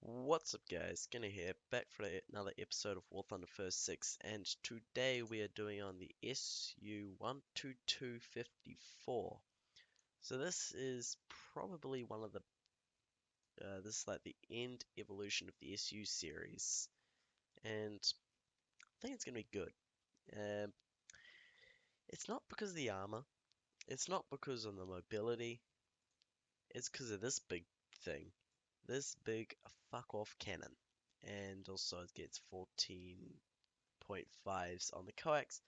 What's up guys, Skino here, back for another episode of War Thunder First 6, and today we are doing on the SU-12254. So this is probably one of the, this is like the end evolution of the SU series, and I think it's going to be good. It's not because of the armor, it's not because of the mobility, it's because of this big thing. This big fuck off cannon, and also it gets 14.5s on the coax.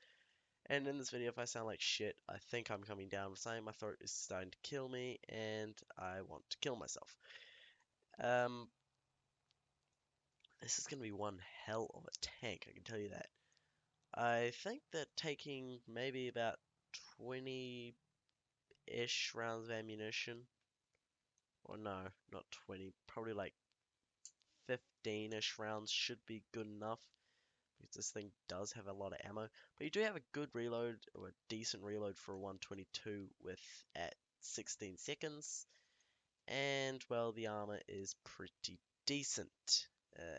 And in this video, if I sound like shit, I think I'm coming down with something. My throat is starting to kill me, and I want to kill myself. This is gonna be one hell of a tank, I can tell you that. I think that taking maybe about 20-ish rounds of ammunition, or no, not 20, probably like 15-ish rounds should be good enough, because this thing does have a lot of ammo. But you do have a good reload, or a decent reload for a 122 with at 16 seconds. And well, the armor is pretty decent.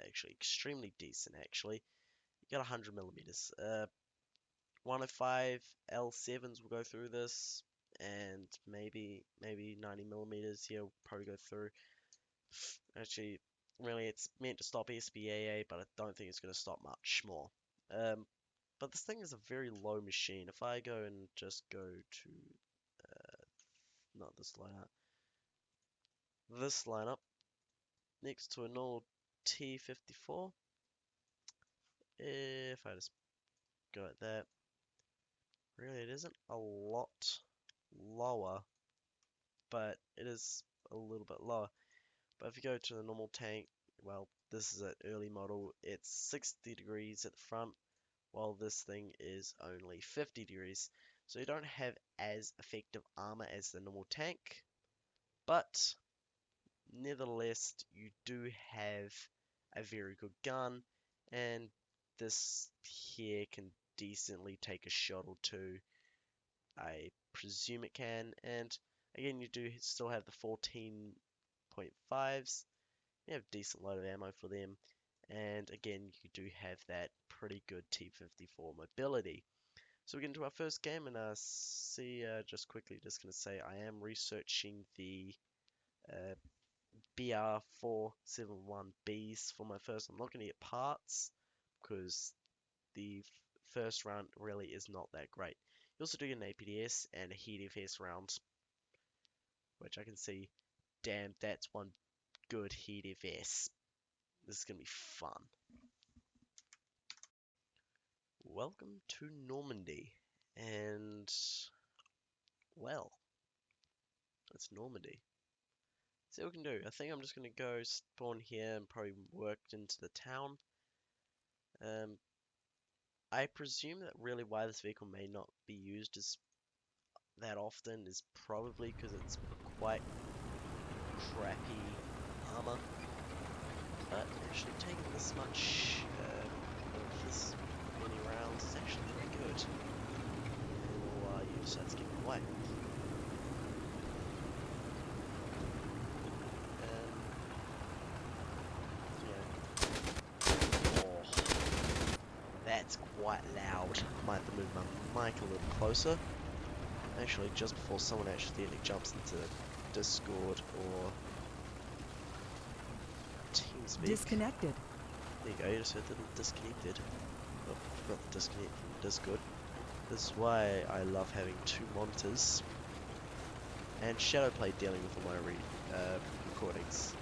Actually, extremely decent actually. You got 100 millimeters. 105 L7s will go through this, and maybe 90 millimeters here will probably go through. Actually, really, it's meant to stop SBAA, but I don't think it's going to stop much more. But this thing is a very low machine. If I go and just go to, not this lineup, next to a normal T54, if I just go at that, really it isn't a lot lower, but it is a little bit lower. But if you go to the normal tank, well, this is an early model, it's 60 degrees at the front, while this thing is only 50 degrees. So you don't have as effective armor as the normal tank, but nevertheless you do have a very good gun, and this here can decently take a shot or two. I presume it can, and again you do still have the 14.5s. You have a decent load of ammo for them, and again you do have that pretty good T54 mobility. So we get into our first game, and just quickly just going to say I am researching the BR471Bs for my first. I'm not going to get parts because the first round really is not that great. You also do get an APDS and a heat FS round, which I can see, damn, that's one good heat FS. This is going to be fun. Welcome to Normandy, and well, it's Normandy. See what we can do. I think I'm just going to go spawn here and probably work into the town. I presume that really why this vehicle may not be used as that often is probably because it's quite crappy armor. But actually taking this much, this many rounds is actually pretty good. Or you decide to keep it away. That's quite loud. I might have to move my mic a little closer. Actually, just before someone actually jumps into Discord or TeamSpeak. Disconnected. There you go, you just heard the disconnected. Oh, not the disconnect from Discord. This is why I love having two monitors. And Shadowplay dealing with all my recordings.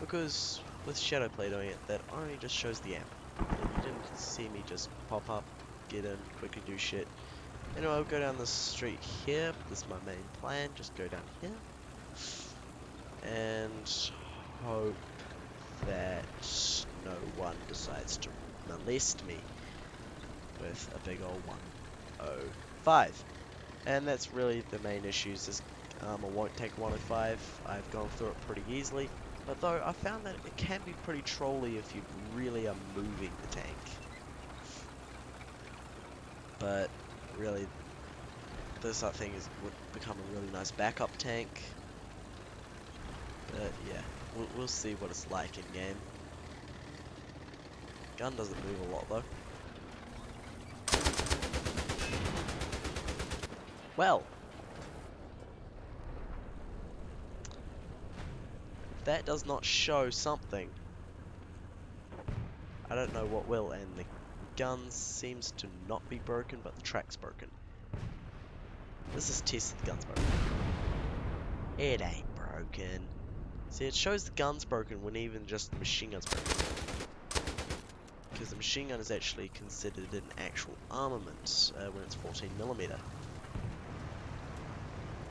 Because with Shadowplay doing it, that only just shows the amp. And you didn't see me just pop up, get in, quickly do shit. Anyway, I'll go down the street here. This is my main plan. Just go down here. And hope that no one decides to molest me with a big old 105. And that's really the main issues. This armor won't take 105. I've gone through it pretty easily. But though I found that it can be pretty trolly if you really are moving the tank. But really, this I think would become a really nice backup tank. But yeah, We'll see what it's like in game. Gun doesn't move a lot though. Well, that does not show something. I don't know what will, and the gun seems to not be broken, but the track's broken. This is test the gun's broken. It ain't broken. See, it shows the gun's broken when even just the machine gun's broken. Because the machine gun is actually considered an actual armament when it's 14mm.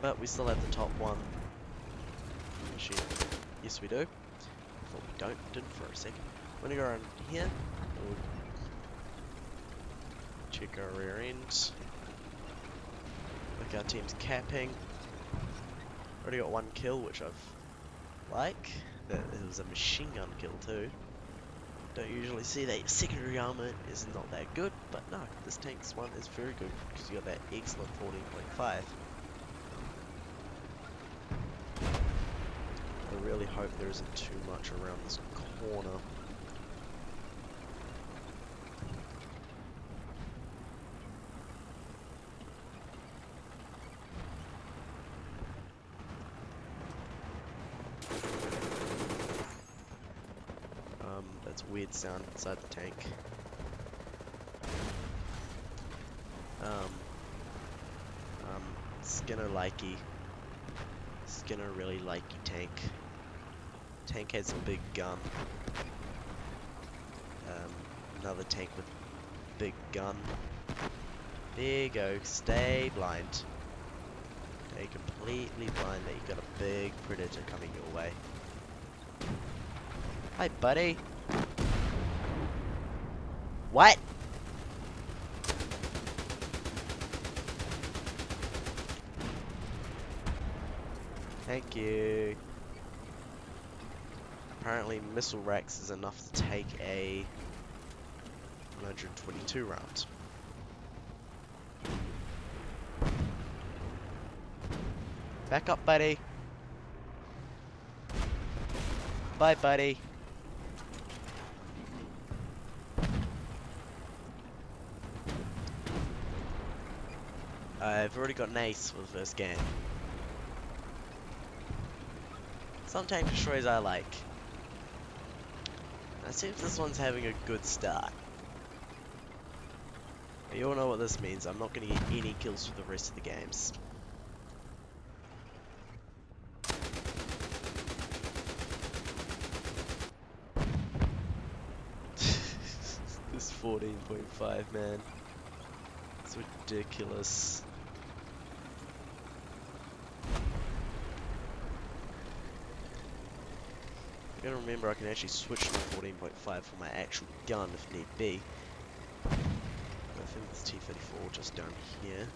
But we still have the top one. Machine. Yes, we do. Thought we didn't for a second. I'm gonna go around here. We'll check our rear end. Look, our team's capping. Already got one kill, which I've like. That it was a machine gun kill too. Don't usually see that. Your secondary armor is not that good, but no, this tank's one is very good because you got that excellent 14.5. I really hope there isn't too much around this corner. That's a weird sound inside the tank. Skino likey. Skino really likey tank. Tank has a big gun. Another tank with big gun. There you go. Stay blind. Stay completely blind that you got a big predator coming your way. Hi, buddy. What? Thank you. Apparently missile racks is enough to take a 122 round. Back up, buddy. Bye, buddy. I've already got an ace for the first game. Some tank destroyers I like. It seems this one's having a good start. But you all know what this means. I'm not going to get any kills for the rest of the games. This 14.5, man. It's ridiculous. I gotta remember I can actually switch to my 14.5 for my actual gun if need be. I think there's T-34 just down here.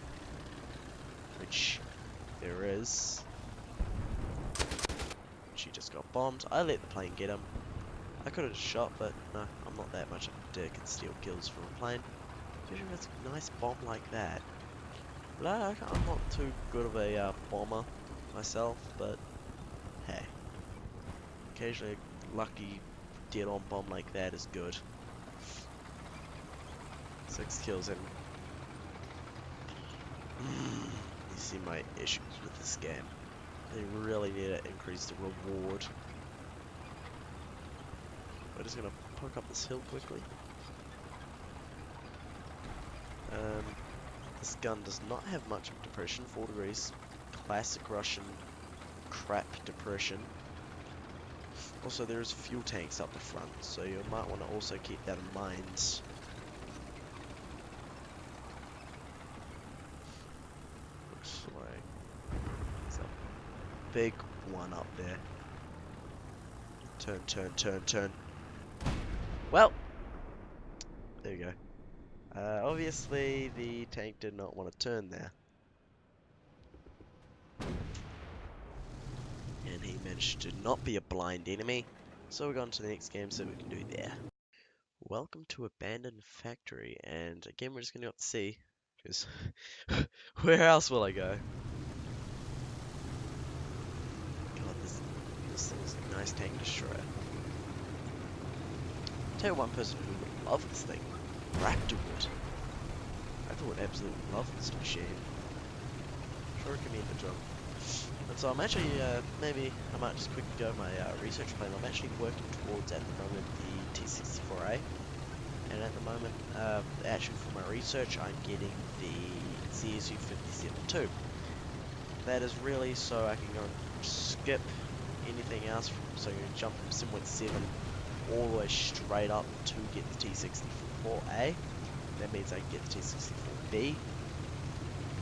Which there is. She just got bombed. I let the plane get him. I could have shot, but no, I'm not that much of a dick and steal kills from a plane. Especially if it's a nice bomb like that. But I'm not too good of a bomber myself, but hey. Occasionally a lucky dead-on bomb like that is good. 6 kills in. You see my issues with this game. They really need to increase the reward. We're just gonna poke up this hill quickly. This gun does not have much of depression, 4 degrees. Classic Russian crap depression. Also, there's fuel tanks up the front, so you might want to also keep that in mind. Looks like there's a big one up there. Turn, turn, turn, turn. Well, there you go. Obviously, the tank did not want to turn there. And he managed to not be a blind enemy. So we're going to the next game so we can do there. Welcome to Abandoned Factory. And again, we're just going to go up to sea. Because where else will I go? God, this thing is a nice tank destroyer. Tell you one person who would love this thing, Raptor would. Raptor would absolutely love this machine. Sure recommend it, John. And so I'm actually, maybe I might just quickly go my research plan. I'm actually working towards, at the moment, the T64A. And at the moment, actually for my research, I'm getting the CSU-57-2. That is really so I can go and skip anything else, so you can jump from Sim 7 all the way straight up to get the T64A. That means I can get the T64B,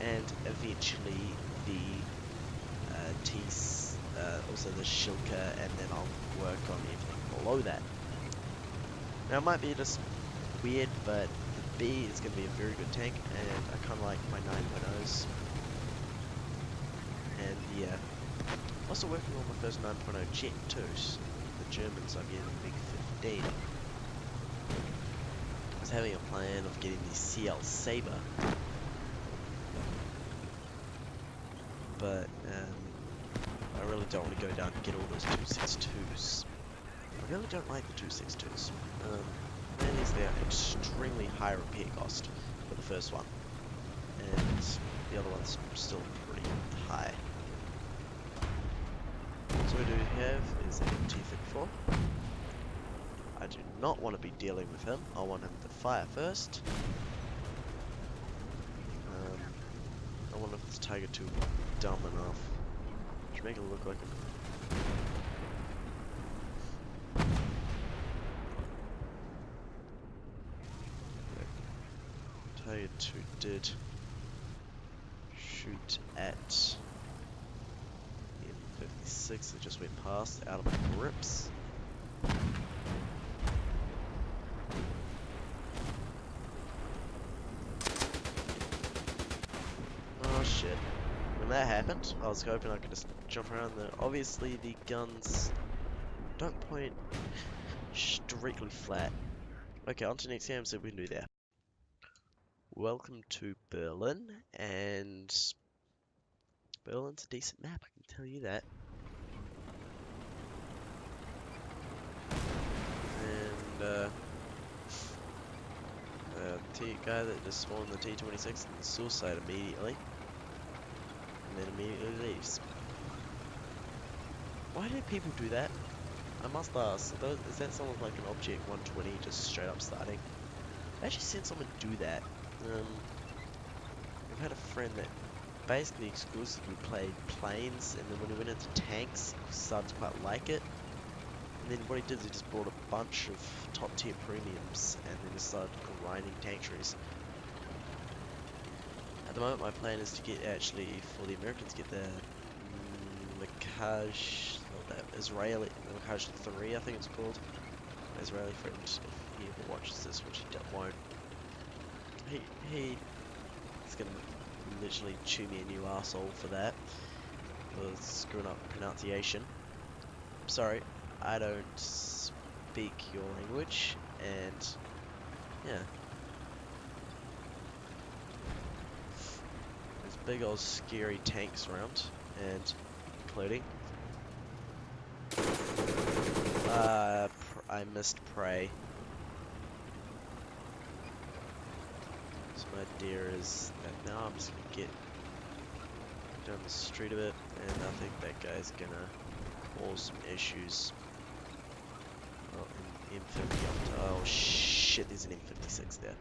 and eventually the also the Shilka, and then I'll work on everything below that. Now it might be just weird, but the B is going to be a very good tank, and I kind of like my 9.0s. And yeah, also working on my first 9.0 jet too. The Germans are getting the big 15. I was having a plan of getting the CL Sabre, but I really don't want to go down and get all those 262s. I really don't like the 262s. Mainly as they're extremely high repair cost for the first one, and the other one's still pretty high. So what we do have is a T-34. I do not want to be dealing with him. I want him to fire first. I wonder if this Tiger 2 dumb enough. Should make it look like a... Tiger 2 did shoot at M56. It just went past, out of my grips. Oh shit. When that happened, I was hoping I could just jump around there. Obviously the guns don't point strictly flat. Okay, on to the next game, see what we can do there. Welcome to Berlin, and Berlin's a decent map, I can tell you that. And the guy that just spawned the T26 in the suicide immediately, and then immediately leaves. Why do people do that? I must ask, is that someone like an Object 120 just straight up starting? I actually seen someone do that. I've had a friend that basically exclusively played planes, and then when he went into tanks, he started to quite like it. And then what he did is he just bought a bunch of top tier premiums, and then just started grinding tank trees. At the moment, my plan is to get, actually, for the Americans, get the Mikaj, that Israeli, Mikaj 3, I think it's called. My Israeli friend, if he ever watches this, which he won't. He's gonna literally chew me a new arsehole for that, for screwing up pronunciation. Sorry, I don't speak your language, and yeah. There's big old scary tanks around, and including I missed prey. So my idea is that now I'm just gonna get down the street a bit, and I think that guy's gonna cause some issues. Oh, an M50 up to, oh shit, there's an M56 there.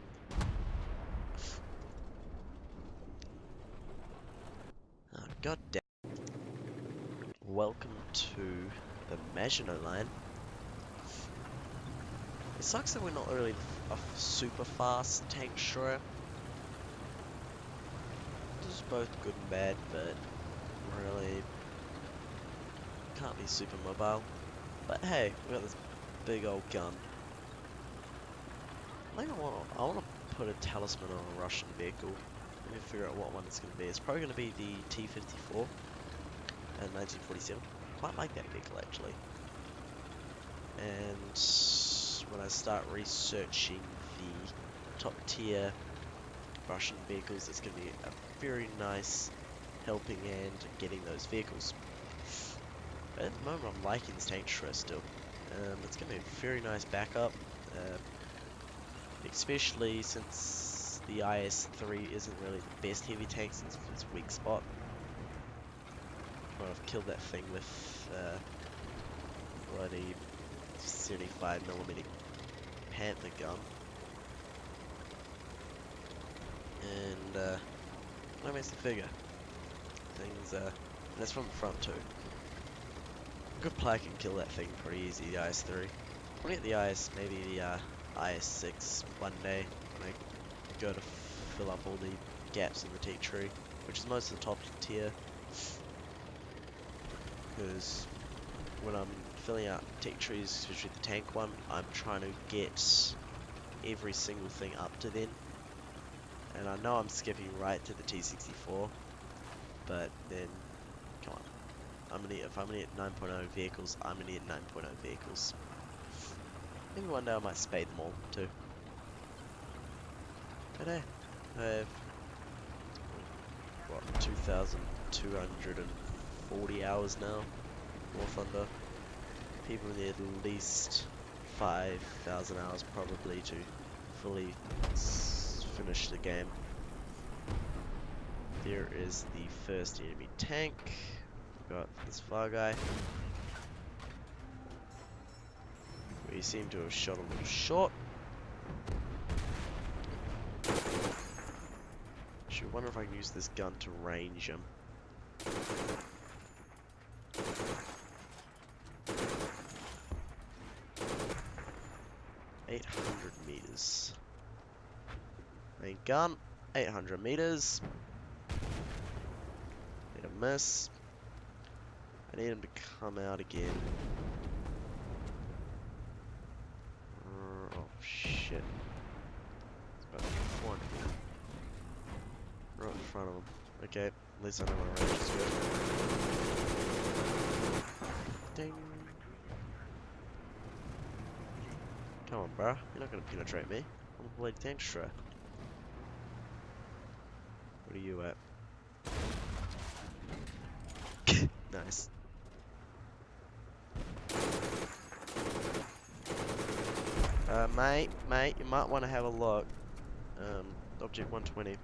Oh, god damn. Welcome to the Maginot line. It sucks that we're not really a super fast tank destroyer. This is both good and bad, but really can't be super mobile. But hey, we got this big old gun. I think I want to put a talisman on a Russian vehicle. Let me figure out what one it's going to be. It's probably going to be the T-54 and 1947. Quite like that vehicle actually. And when I start researching the top tier Russian vehicles, it's going to be a very nice helping hand getting those vehicles. But at the moment, I'm liking this tank destroyer still. It's going to be a very nice backup, especially since the IS-3 isn't really the best heavy tank since its weak spot. Might have killed that thing with bloody 75mm Panther gun. And that makes the figure. Things, that's from the front too. A good player can kill that thing pretty easy, the IS-3. I'll get the maybe the IS-6 one day when I go to fill up all the gaps in the teak tree, which is most of the top tier. Because when I'm filling out teak trees, especially the tank one, I'm trying to get every single thing up to then. And I know I'm skipping right to the T64, but then, come on. If I'm gonna get 9.0 vehicles, I'm gonna get 9.0 vehicles. Maybe one day I might spade them all, too. But hey, I have, what, 2,240 hours now, War Thunder. People need at least 5,000 hours probably to fully finish the game. There is the first enemy tank. We've got this far guy. We seem to have shot a little short. Actually, I wonder if I can use this gun to range him. 800 meters. Main gun, 800 meters. Need a miss. I need him to come out again. Oh shit. It's about 400 meters. Right in front of him. Okay, at least I know my range is good. Ding. Come on, bruh. You're not gonna penetrate me. I'm a blade tank destroyer. What are you at? Nice. Mate, you might want to have a look. Object 120.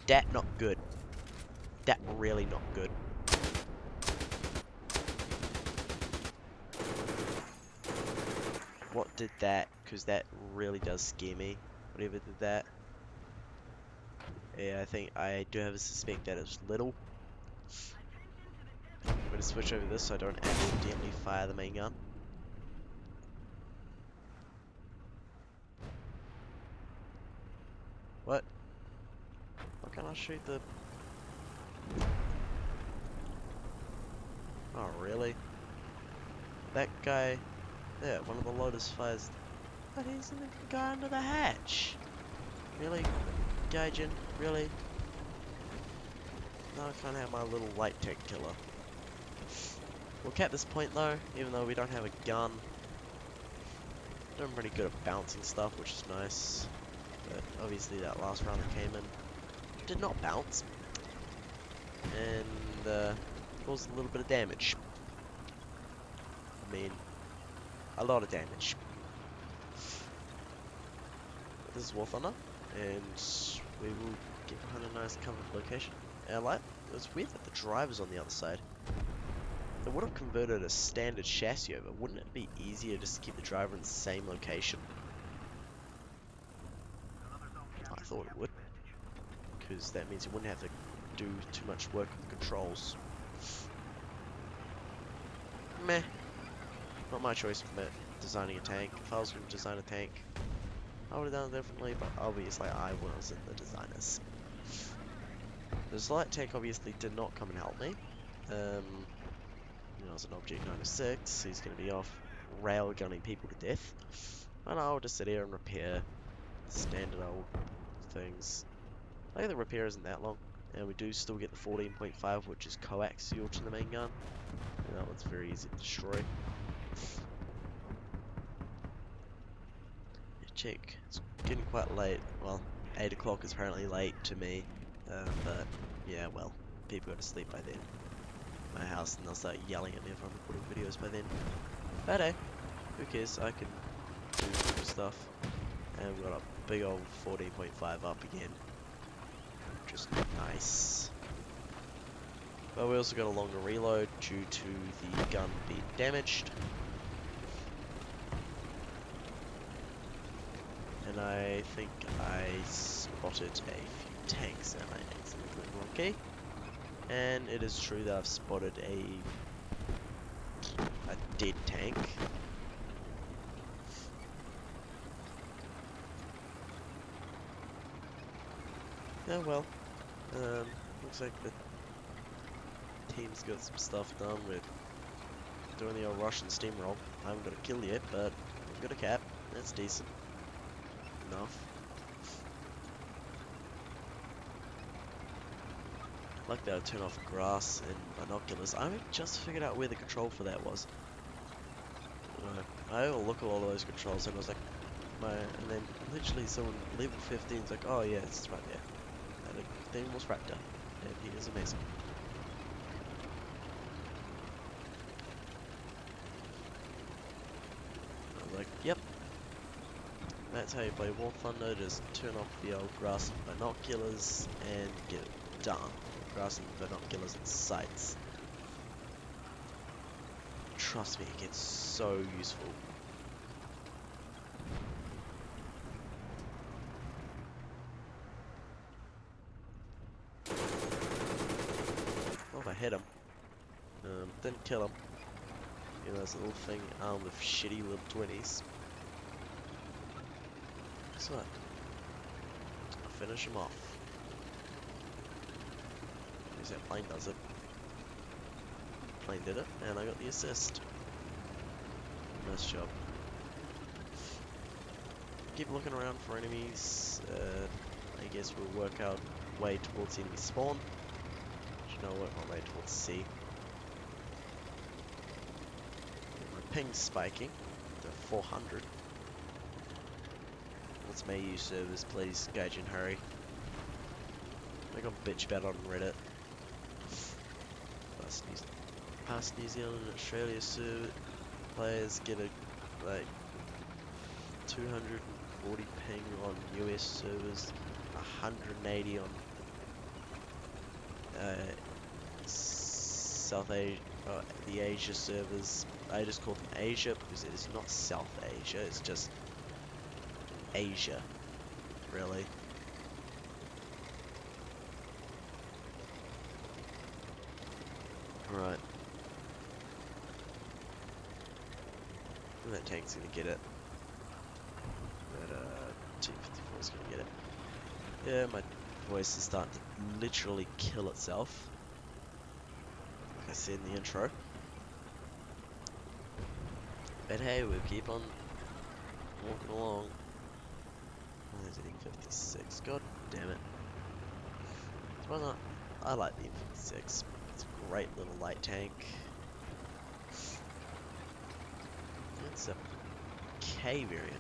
That not good. That really not good. What did that? Because that really does scare me. Whatever did that. Yeah, I think I do have a suspect that it's little. I'm going to switch over this so I don't accidentally fire the main gun. What? Why can't I shoot the... Oh, really? That guy... Yeah, one of the Lotus Fuzz... But he's in the guy under the hatch! Really? Gaijin? Really? No, I can't have my little light tank killer. We'll cap this point though, even though we don't have a gun. Doing pretty good at bouncing stuff, which is nice. But obviously that last round that came in did not bounce. And caused a little bit of damage. I mean, a lot of damage. This is War Thunder, and we will get behind a nice covered location. And I like, it's weird that the driver's on the other side. They would have converted a standard chassis over. Wouldn't it be easier just to keep the driver in the same location? I thought it would. Because that means you wouldn't have to do too much work with the controls. Meh. Not my choice for designing a tank. If I was going to design a tank, I would have done it differently, but obviously I wasn't the designers. The light tank obviously did not come and help me. You know, as an Object 96, he's going to be off railgunning people to death. And I'll just sit here and repair standard old things. I think the repair isn't that long, and we do still get the 14.5, which is coaxial to the main gun. And that one's very easy to destroy. Check. It's getting quite late. Well, 8 o'clock is apparently late to me, but yeah, well. people go to sleep by then. My house, and they'll start yelling at me if I'm recording videos by then. But hey, who cares? I can do cool stuff. And we've got a big old 14.5 up again. Just nice. But we also got a longer reload due to the gun being damaged. And I think I spotted a few tanks and I accidentally clicked the wrong key. And it is true that I've spotted a dead tank. Oh well. Looks like the team's got some stuff done with doing the old Russian steamroll. I haven't got a kill yet, but I've got a cap. That's decent enough. Like that, I turn off grass and binoculars. I just figured out where the control for that was. I look at all of those controls and I was like, and then literally someone level 15 is like, oh yeah, it's right there. And the thing was Raptor, and he is amazing. I was like, yep. That's how you play War Thunder, just turn off the old grass and binoculars and get it done. Grass and binoculars and sights. Trust me, it gets so useful. Oh, if I hit him. Didn't kill him. You know, this little thing armed with shitty little 20s. So, I'll finish him off. Because that plane does it. Plane did it, and I got the assist. Nice job. Keep looking around for enemies. I guess we'll work our way towards enemy spawn. Should now work my way towards C. My ping's spiking to 400. Let's may use servers, please. Gaijin, hurry. I got bitch about on Reddit. Past New Zealand and Australia server players get a like 240 ping on US servers, 180 on South Asia, the Asia servers. I just call them Asia because it is not South Asia, it's just Asia, really. Right. That tank's gonna get it. That T-54 is gonna get it. Yeah, my voice is starting to literally kill itself. Like I said in the intro. But hey, we'll keep on walking along. Oh, there's an E56. God damn it. Why not? I like the E56. It's a great little light tank. It's a K variant.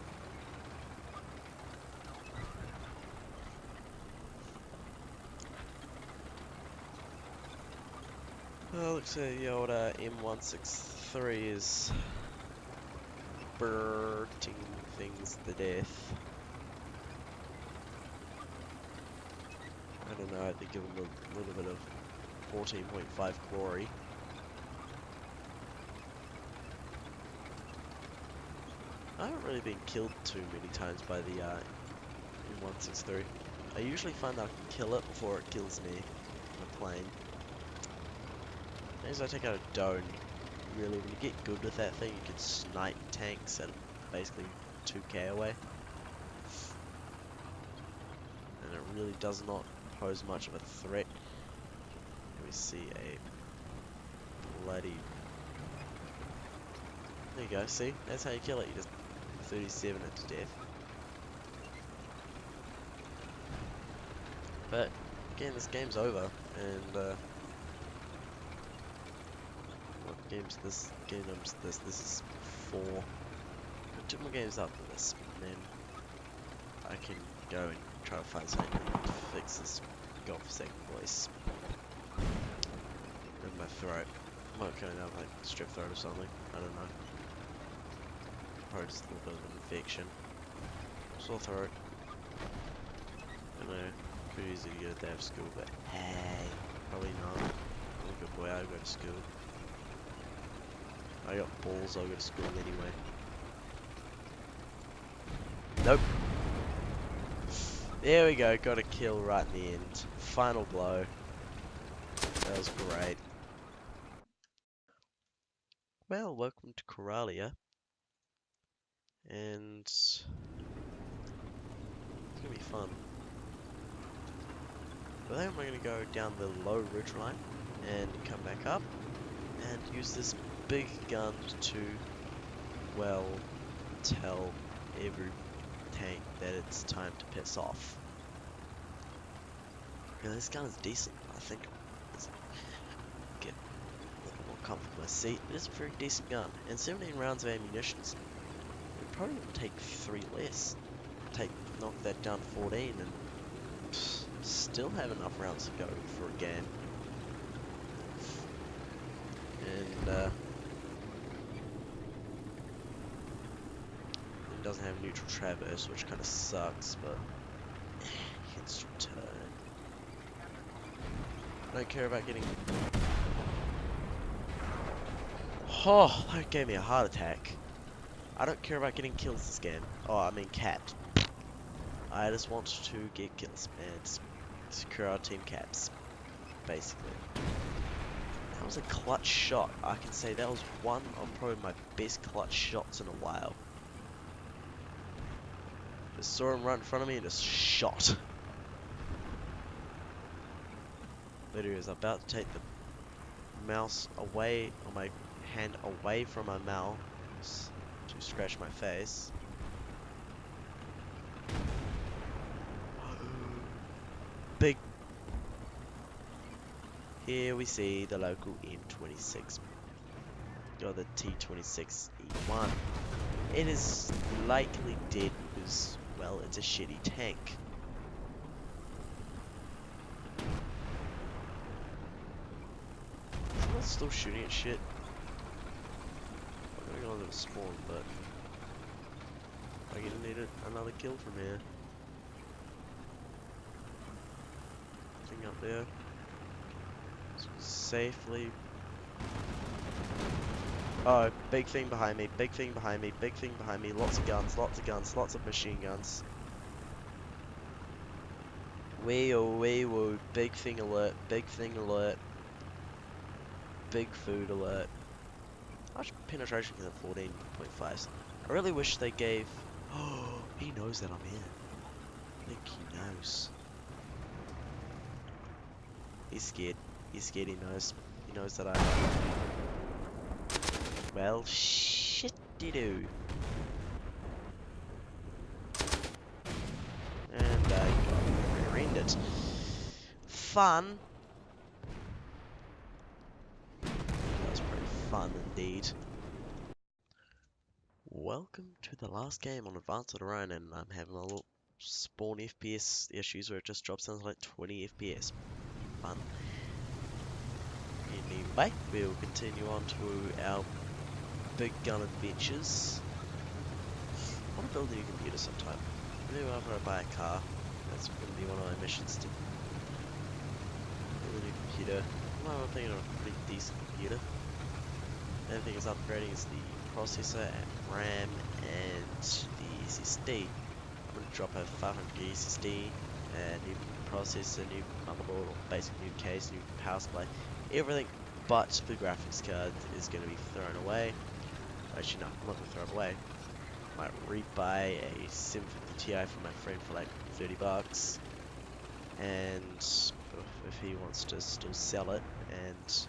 Oh, looks like the old M163 is burning things to death. I don't know, I had to give him a little bit of 14.5 glory. I haven't really been killed too many times by the M163. I usually find I can kill it before it kills me in a plane. As I take out a drone, really, when you get good with that thing, you can snipe tanks at basically 2k away. And it really does not pose much of a threat. Let me see a bloody... There you go, see? That's how you kill it, you just 37 it to death. But, again, this game's over, and what game's this? Game number's this is 4. 2 more games after this, and then I can go and try to find something to fix this golf second voice. my throat. I might go down like strep throat or something. I don't know. Probably just a little bit of an infection. Sore throat. I know. Pretty easy to get a day of school, but hey, probably not. I'm a good boy. I'll go to school. I got balls. I'll go to school anyway. Nope. There we go. Got a kill right in the end. Final blow. That was great. Well, welcome to Corral, and it's gonna be fun. But then we're gonna go down the low ridge line and come back up and use this big gun to, well, tell every tank that it's time to piss off. Yeah, this gun is decent. I think it's get a little more comfortable in my seat. It is a very decent gun, and 17 rounds of ammunition. It probably would take 3 less. Knock that down to 14 and still have enough rounds to go for a game. And it doesn't have neutral traverse, which kind of sucks, but you can still turn. I don't care about getting... Oh, that gave me a heart attack. I don't care about getting kills this game. Oh, I mean capped. I just want to get kills and secure our team caps, basically. That was a clutch shot. I can say that was one of probably my best clutch shots in a while. Just saw him right in front of me and just shot. Literally, was about to take the mouse away, or my hand away from my mouth to scratch my face. Big. Here we see the local M26, or the T26E1. It is likely dead because, well, it's a shitty tank. Is it still shooting at shit? I'm gonna go on to spawn, but I'm gonna need another kill from here. Thing up there. Safely. Oh, big thing behind me, big thing behind me, big thing behind me. Lots of guns, lots of guns, lots of machine guns. Wee oh wee woo, big thing alert, big thing alert. Big food alert. How much penetration can the 14.5? I really wish they gave... Oh, he knows that I'm here. I think he knows. He's scared. He's scared, he knows. He knows that I... Well, shit-de-doo. And I got rear-ended. Fun. That was pretty fun indeed. Welcome to the last game on Advanced Run, and I'm having a little spawn FPS issues where it just drops down to like 20 FPS. Fun. Anyway, we'll continue on to our big gun adventures. I want to build a new computer sometime. Maybe after I buy a car, that's going to be one of my missions to build a new computer. Well, I'm thinking of a pretty decent computer. The only thing is upgrading is the processor and RAM and the SSD. I'm going to drop a 500GB SSD, new processor, new motherboard, basic new case, new power supply, everything but the graphics card is going to be thrown away. Actually no, I'm not going to throw it away. Might rebuy a 750 Ti from my friend for like 30 bucks, and if he wants to still sell it, and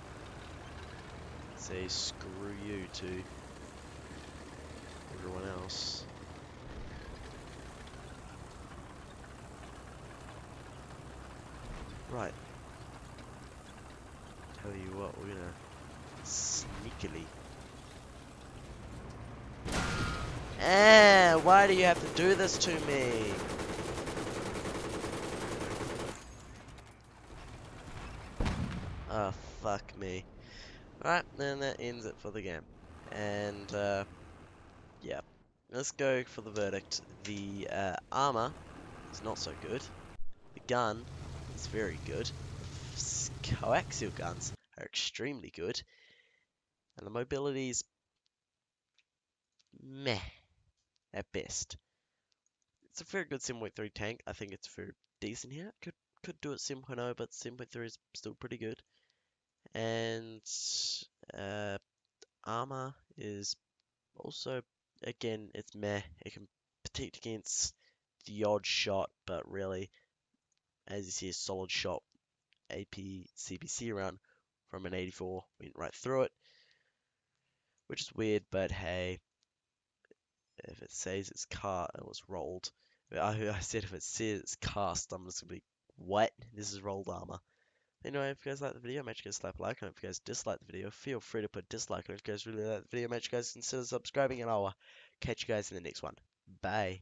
say screw you to everyone else. Right. Tell you what, we're gonna sneakily. Why do you have to do this to me? Oh, fuck me. Alright, then that ends it for the game. And, yeah. Let's go for the verdict. The armor is not so good. The gun is very good. Coaxial guns are extremely good. And the mobility is meh at best. It's a very good 7.3 tank. I think it's very decent here. Could do it 7.0, but 7.3 is still pretty good. And uh, armor is also, again, it's meh. It can protect against the odd shot, but really, as you see, a solid shot AP CBC round from an 84 went right through it, which is weird, but hey, if it says it's it was rolled. I said if it says it's cast, I'm just gonna be, what? This is rolled armor. Anyway, if you guys like the video, make sure you guys slap a like on it. If you guys dislike the video, feel free to put dislike on it. If you guys really like the video, make sure you guys consider subscribing, and I'll catch you guys in the next one. Bye.